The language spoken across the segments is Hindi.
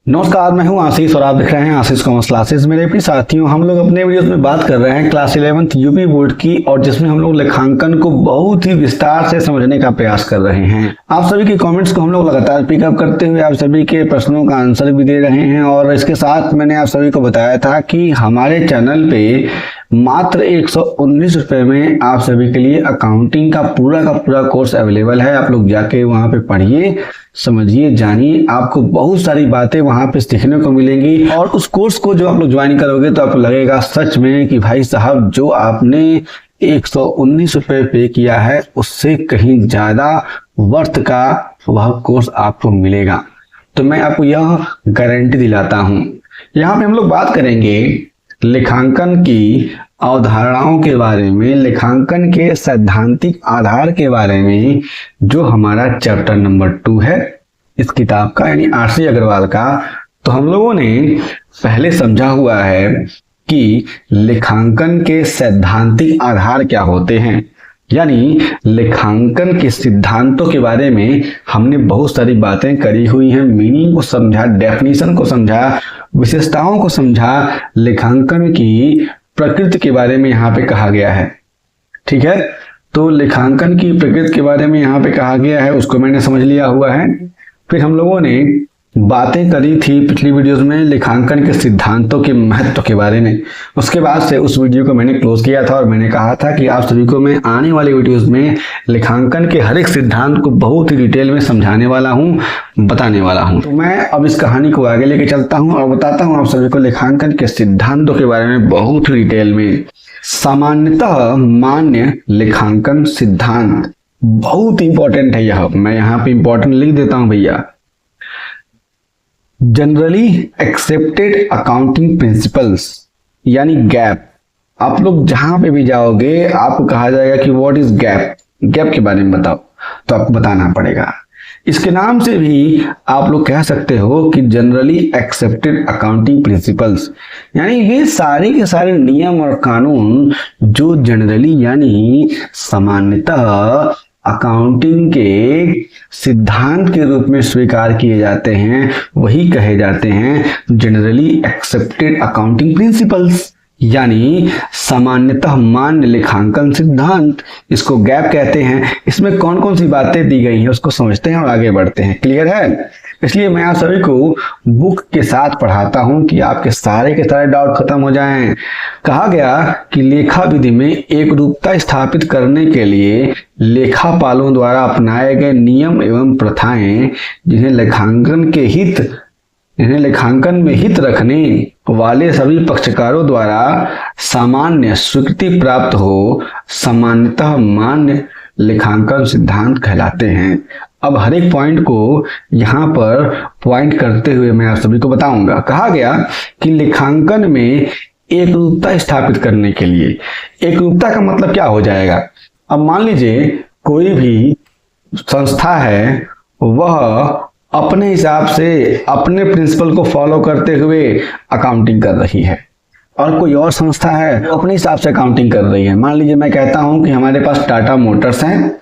नमस्कार, मैं हूं आशीष और आप देख रहे हैं आशीष कॉमर्स क्लासेस। मेरे प्रिय साथियों, हम लोग अपने वीडियोस में बात कर रहे हैं क्लास 11th यूपी बोर्ड की, और जिसमें हम लोग लेखांकन को बहुत ही विस्तार से समझने का प्रयास कर रहे हैं। आप सभी के कमेंट्स को हम लोग लगातार पिकअप करते हुए आप सभी के प्रश्नों का आंसर भी दे रहे हैं। और इसके साथ मैंने आप सभी को बताया था कि हमारे चैनल पे मात्र 119 रुपए में आप सभी के लिए अकाउंटिंग का पूरा कोर्स अवेलेबल है। आप लोग जाके वहां पे पढ़िए, समझिए, जानिए, आपको बहुत सारी बातें वहां पे सीखने को मिलेंगी। और उस कोर्स को जो आप लोग ज्वाइन करोगे तो आपको लगेगा सच में कि भाई साहब, जो आपने 119 रुपए पे किया है उससे कहीं ज्यादा वर्थ का वह कोर्स आपको मिलेगा। तो मैं आपको यह गारंटी दिलाता हूं। यहाँ पे हम लोग बात करेंगे लेखांकन की अवधारणाओं के बारे में, लेखांकन के सैद्धांतिक आधार के बारे में, जो हमारा चैप्टर नंबर 2 है इस किताब का, यानी आरसी अग्रवाल का। तो हम लोगों ने पहले समझा हुआ है कि लेखांकन के सैद्धांतिक आधार क्या होते हैं, यानी लेखांकन के सिद्धांतों के बारे में हमने बहुत सारी बातें करी हुई हैं। मीनिंग को समझा, डेफिनेशन को समझा, विशेषताओं को समझा, लेखांकन की प्रकृति के बारे में यहाँ पे कहा गया है। ठीक है, तो लेखांकन की प्रकृति के बारे में यहाँ पे कहा गया है, उसको मैंने समझ लिया हुआ है। फिर हम लोगों ने बातें करी थी पिछली वीडियोस में लेखांकन के सिद्धांतों के महत्व के बारे में। उसके बाद से उस वीडियो को मैंने क्लोज किया था और मैंने कहा था कि आप सभी को मैं आने वाली वीडियोस में लेखांकन के हर एक सिद्धांत को बहुत ही डिटेल में समझाने वाला हूं, बताने वाला हूं। तो मैं अब इस कहानी को आगे लेके चलता हूं और बताता हूं आप सभी को लेखांकन के सिद्धांतों के बारे में बहुत ही डिटेल में। सामान्यतः मान्य लेखांकन सिद्धांत बहुत इंपॉर्टेंट है। यह मैं यहाँ पे इंपॉर्टेंट लिख देता हूं भैया। जनरली एक्सेप्टेड अकाउंटिंग प्रिंसिपल्स, यानी गैप। आप लोग जहां पे भी जाओगे आपको कहा जाएगा कि व्हाट इज गैप, गैप के बारे में बताओ, तो आपको बताना पड़ेगा। इसके नाम से भी आप लोग कह सकते हो कि जनरली एक्सेप्टेड अकाउंटिंग प्रिंसिपल्स, यानी ये सारे के सारे नियम और कानून जो जनरली यानी सामान्यतः अकाउंटिंग के सिद्धांत के रूप में स्वीकार किए जाते हैं, वही कहे जाते हैं जनरली एक्सेप्टेड अकाउंटिंग प्रिंसिपल्स, यानी सामान्यतः मान्य लेखांकन सिद्धांत। इसको गैप कहते हैं। इसमें कौन कौन सी बातें दी गई हैं उसको समझते हैं और आगे बढ़ते हैं। क्लियर है? इसलिए मैं आप सभी को बुक के साथ पढ़ाता हूं कि आपके सारे के सारे डाउट खत्म हो जाएं। कहा गया कि लेखा विधि में एक रूपता स्थापित करने के लिए लेखापालों द्वारा अपनाए गए नियम एवं प्रथाएं जिन्हें लेखांकन में हित रखने वाले सभी पक्षकारों द्वारा सामान्य स्वीकृति प्राप्त हो, सामान्यतः मान्य लेखांकन सिद्धांत कहलाते हैं। अब हर एक पॉइंट को यहाँ पर पॉइंट करते हुए मैं आप सभी को बताऊंगा। कहा गया कि लेखांकन में एक रूपता स्थापित करने के लिए, एक रूपता का मतलब क्या हो जाएगा। अब मान लीजिए कोई भी संस्था है, वह अपने हिसाब से अपने प्रिंसिपल को फॉलो करते हुए अकाउंटिंग कर रही है, और कोई और संस्था है वो अपने हिसाब से अकाउंटिंग कर रही है। मान लीजिए मैं कहता हूं कि हमारे पास टाटा मोटर्स हैं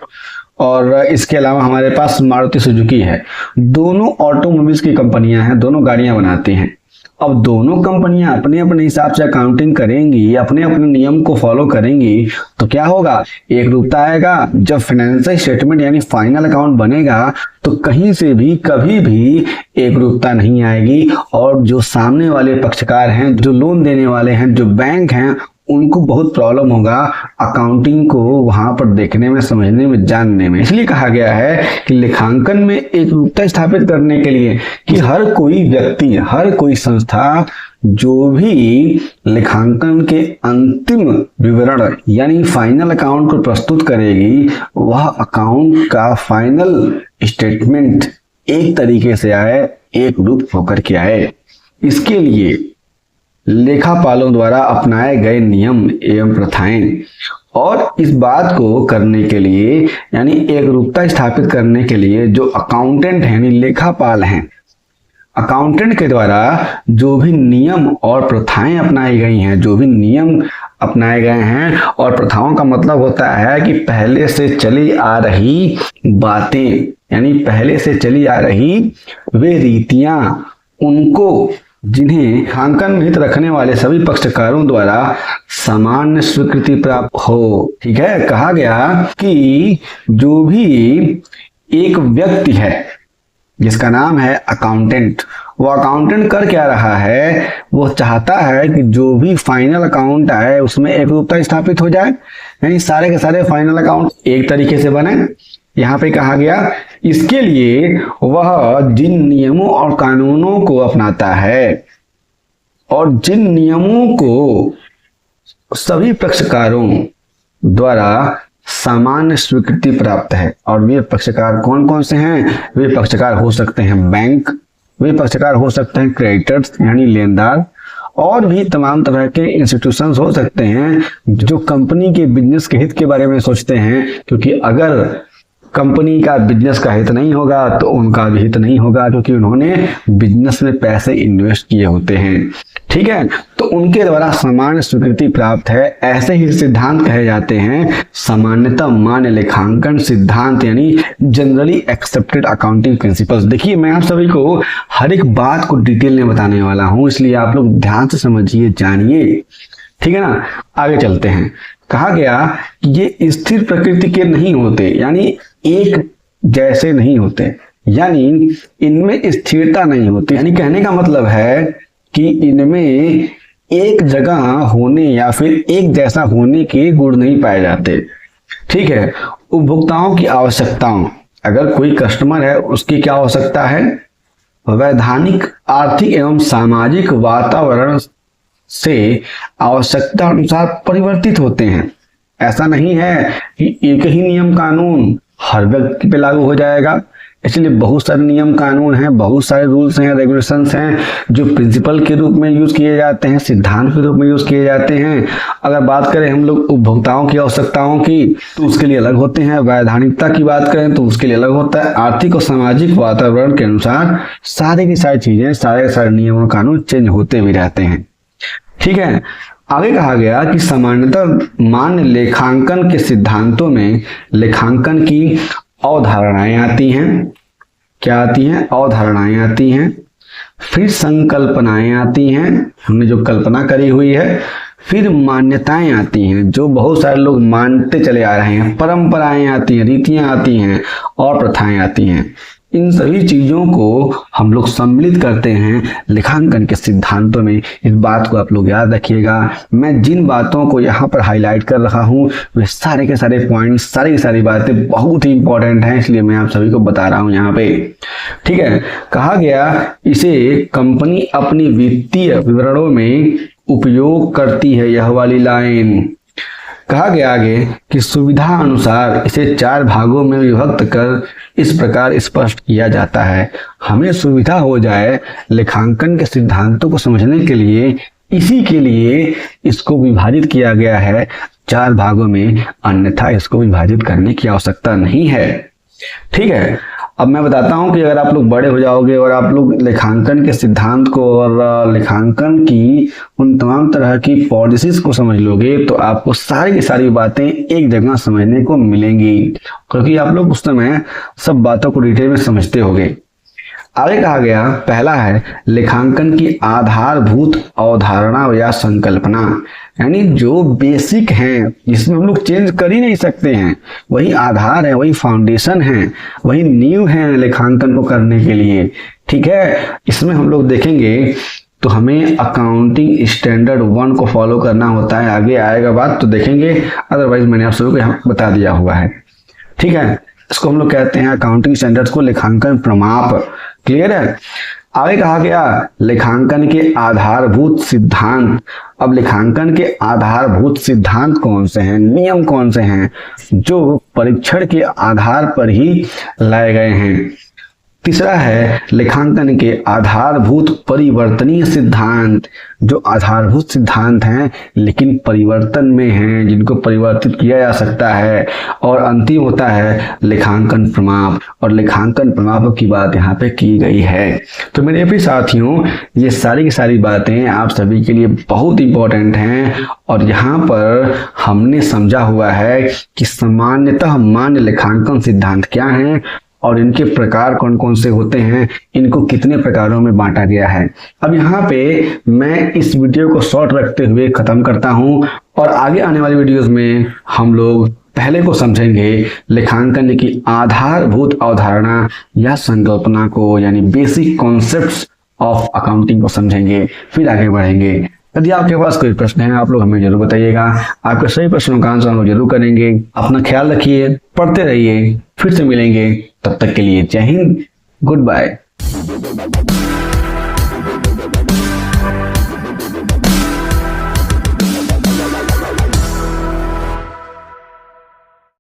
और इसके अलावा हमारे पास मारुति सुजुकी है। दोनों ऑटोमोबाइल्स की कंपनियां हैं, दोनों गाड़ियां बनाती हैं। अब दोनों कंपनियां अपने अपने हिसाब से अकाउंटिंग करेंगी, अपने अपने नियम को फॉलो करेंगी, तो क्या होगा, एक रूपता आएगा। जब फाइनेंशियल स्टेटमेंट यानी फाइनल अकाउंट बनेगा तो कहीं से भी कभी भी एक रूपता नहीं आएगी, और जो सामने वाले पक्षकार हैं, जो लोन देने वाले हैं, जो बैंक हैं, उनको बहुत प्रॉब्लम होगा अकाउंटिंग को वहां पर देखने में, समझने में, जानने में। इसलिए कहा गया है कि लेखांकन में एक रूपता स्थापित करने के लिए कि हर कोई व्यक्ति, हर कोई संस्था जो भी लेखांकन के अंतिम विवरण यानी फाइनल अकाउंट को प्रस्तुत करेगी, वह अकाउंट का फाइनल स्टेटमेंट एक तरीके से आए, एक रूप होकर के आए। इसके लिए लेखापालों द्वारा अपनाए गए नियम एवं प्रथाएं, और इस बात को करने के लिए यानी एक रूपता स्थापित करने के लिए जो अकाउंटेंट हैं, यानी लेखापाल हैं, अकाउंटेंट के द्वारा जो भी नियम और प्रथाएं अपनाई गई हैं, जो भी नियम अपनाए गए हैं, और प्रथाओं का मतलब होता है कि पहले से चली आ रही बातें, यानी पहले से चली आ रही वे रीतियां, उनको जिन्हें लेखांकन में हित रखने वाले सभी पक्षकारों द्वारा सामान्य स्वीकृति प्राप्त हो। ठीक है, कहा गया कि जो भी एक व्यक्ति है जिसका नाम है अकाउंटेंट, वो अकाउंटेंट कर क्या रहा है, वो चाहता है कि जो भी फाइनल अकाउंट आए उसमें एकरूपता स्थापित हो जाए, यानी सारे के सारे फाइनल अकाउंट एक तरीके से बने। यहाँ पे कहा गया इसके लिए वह जिन नियमों और कानूनों को अपनाता है और जिन नियमों को सभी पक्षकारों द्वारा सामान्य स्वीकृति प्राप्त है। और वे पक्षकार कौन कौन से हैं? वे पक्षकार हो सकते हैं बैंक, वे पक्षकार हो सकते हैं क्रेडिटर्स यानी लेनदार, और भी तमाम तरह के इंस्टीट्यूशंस हो सकते हैं जो कंपनी के बिजनेस के हित के बारे में सोचते हैं, क्योंकि अगर कंपनी का बिजनेस का हित नहीं होगा तो उनका भी हित नहीं होगा, क्योंकि उन्होंने बिजनेस में पैसे इन्वेस्ट किए होते हैं। ठीक है, तो उनके द्वारा सामान्य स्वीकृति प्राप्त है। ऐसे ही सिद्धांत कहे जाते हैं सामान्यतः मान्य लेखांकन सिद्धांत, यानी जनरली एक्सेप्टेड अकाउंटिंग प्रिंसिपल्स। देखिए, मैं आप सभी को हर एक बात को डिटेल में बताने वाला हूं, इसलिए आप लोग ध्यान से समझिए, जानिए। ठीक है ना, आगे चलते हैं। कहा गया कि ये स्थिर प्रकृति के नहीं होते, यानी एक जैसे नहीं होते, यानी इनमें स्थिरता नहीं होती। यानी कहने का मतलब है कि इनमें एक जगह होने या फिर एक जैसा होने के गुण नहीं पाए जाते। ठीक है, उपभोक्ताओं की आवश्यकताओं, अगर कोई कस्टमर है उसकी क्या आवश्यकता है, वैधानिक, आर्थिक एवं सामाजिक वातावरण से आवश्यकता अनुसार परिवर्तित होते हैं। ऐसा नहीं है कि एक ही नियम कानून हर व्यक्ति पे लागू हो जाएगा, इसलिए बहुत सारे नियम कानून हैं, बहुत सारे रूल्स हैं, रेगुलेशंस हैं जो प्रिंसिपल के रूप में यूज किए जाते हैं, सिद्धांत के रूप में यूज किए जाते हैं। अगर बात करें हम लोग उपभोक्ताओं की आवश्यकताओं की तो उसके लिए अलग होते हैं, वैधानिकता की बात करें तो उसके लिए अलग होता है, आर्थिक और सामाजिक वातावरण के अनुसार सारी की सारी चीजें, सारे के सारे नियम और कानून चेंज होते भी रहते हैं। ठीक है, आगे कहा गया कि सामान्यतः मान्य लेखांकन के सिद्धांतों में लेखांकन की अवधारणाएं आती हैं। क्या आती हैं? अवधारणाएं आती हैं, फिर संकल्पनाएं आती हैं, हमने जो कल्पना करी हुई है, फिर मान्यताएं आती हैं जो बहुत सारे लोग मानते चले आ रहे हैं, परंपराएं आती हैं, रीतियां आती हैं और प्रथाएं आती हैं। इन सभी चीजों को हम लोग सम्मिलित करते हैं लेखांकन के सिद्धांतों में। इस बात को आप लोग याद रखिएगा। मैं जिन बातों को यहाँ पर हाईलाइट कर रहा हूँ वे सारे के सारे पॉइंट्स, सारी की सारी बातें बहुत ही इंपॉर्टेंट हैं, इसलिए मैं आप सभी को बता रहा हूँ यहाँ पे। ठीक है, कहा गया इसे कंपनी अपनी वित्तीय विवरणों में उपयोग करती है, यह वाली लाइन। कहा गया आगे कि सुविधा अनुसार इसे 4 भागों में विभक्त कर इस प्रकार स्पष्ट किया जाता है। हमें सुविधा हो जाए लेखांकन के सिद्धांतों को समझने के लिए, इसी के लिए इसको विभाजित किया गया है 4 भागों में, अन्यथा इसको विभाजित करने की आवश्यकता नहीं है। ठीक है, अब मैं बताता हूं कि अगर आप लोग बड़े हो जाओगे और आप लोग लेखांकन के सिद्धांत को और लेखांकन की उन तमाम तरह की पॉलिसीज को समझ लोगे तो आपको सारी की सारी बातें एक जगह समझने को मिलेंगी, क्योंकि आप लोग उस समय सब बातों को डिटेल में समझते होगे। आगे कहा गया, पहला है लेखांकन की आधारभूत अवधारणा या संकल्पना, यानी जो बेसिक हैं जिसमें हम लोग चेंज कर ही नहीं सकते हैं, वही आधार है, वही फाउंडेशन है, वही नींव है लेखांकन को करने के लिए। ठीक है, इसमें हम लोग देखेंगे तो हमें अकाउंटिंग स्टैंडर्ड 1 को फॉलो करना होता है। आगे आएगा बात तो देखेंगे, अदरवाइज मैंने आप सभी को यहाँ बता दिया हुआ है। ठीक है, इसको हम लोग कहते हैं अकाउंटिंग स्टैंडर्ड्स को लेखांकन प्रमाप। क्लियर है। आगे कहा गया लेखांकन के आधारभूत सिद्धांत। अब लेखांकन के आधारभूत सिद्धांत कौन से हैं, नियम कौन से हैं जो परीक्षण के आधार पर ही लाए गए हैं। तीसरा है लेखांकन के आधारभूत परिवर्तनीय सिद्धांत, जो आधारभूत सिद्धांत हैं लेकिन परिवर्तन में हैं, जिनको परिवर्तित किया जा सकता है। और अंतिम होता है लेखांकन प्रमाप, और लेखांकन प्रमाप की बात यहाँ पे की गई है। तो मेरे प्रिय साथियों, ये सारी की सारी बातें आप सभी के लिए बहुत इंपॉर्टेंट हैं, और यहाँ पर हमने समझा हुआ है कि सामान्यतः मान्य लेखांकन सिद्धांत क्या है और इनके प्रकार कौन कौन से होते हैं, इनको कितने प्रकारों में बांटा गया है। अब यहाँ पे मैं इस वीडियो को शॉर्ट रखते हुए खत्म करता हूँ और आगे आने वाली वीडियोस में हम लोग पहले को समझेंगे, लेखांकन की आधारभूत अवधारणा या संकल्पना को, यानी बेसिक कॉन्सेप्ट्स ऑफ अकाउंटिंग को समझेंगे, फिर आगे बढ़ेंगे। यदि आपके पास कोई प्रश्न है आप लोग हमें जरूर बताइएगा। आपके सभी प्रश्नों का आंसर हम लोग जरूर करेंगे। अपना ख्याल रखिए, पढ़ते रहिए, फिर से मिलेंगे, तब तक के लिए जय हिंद, गुड बाय।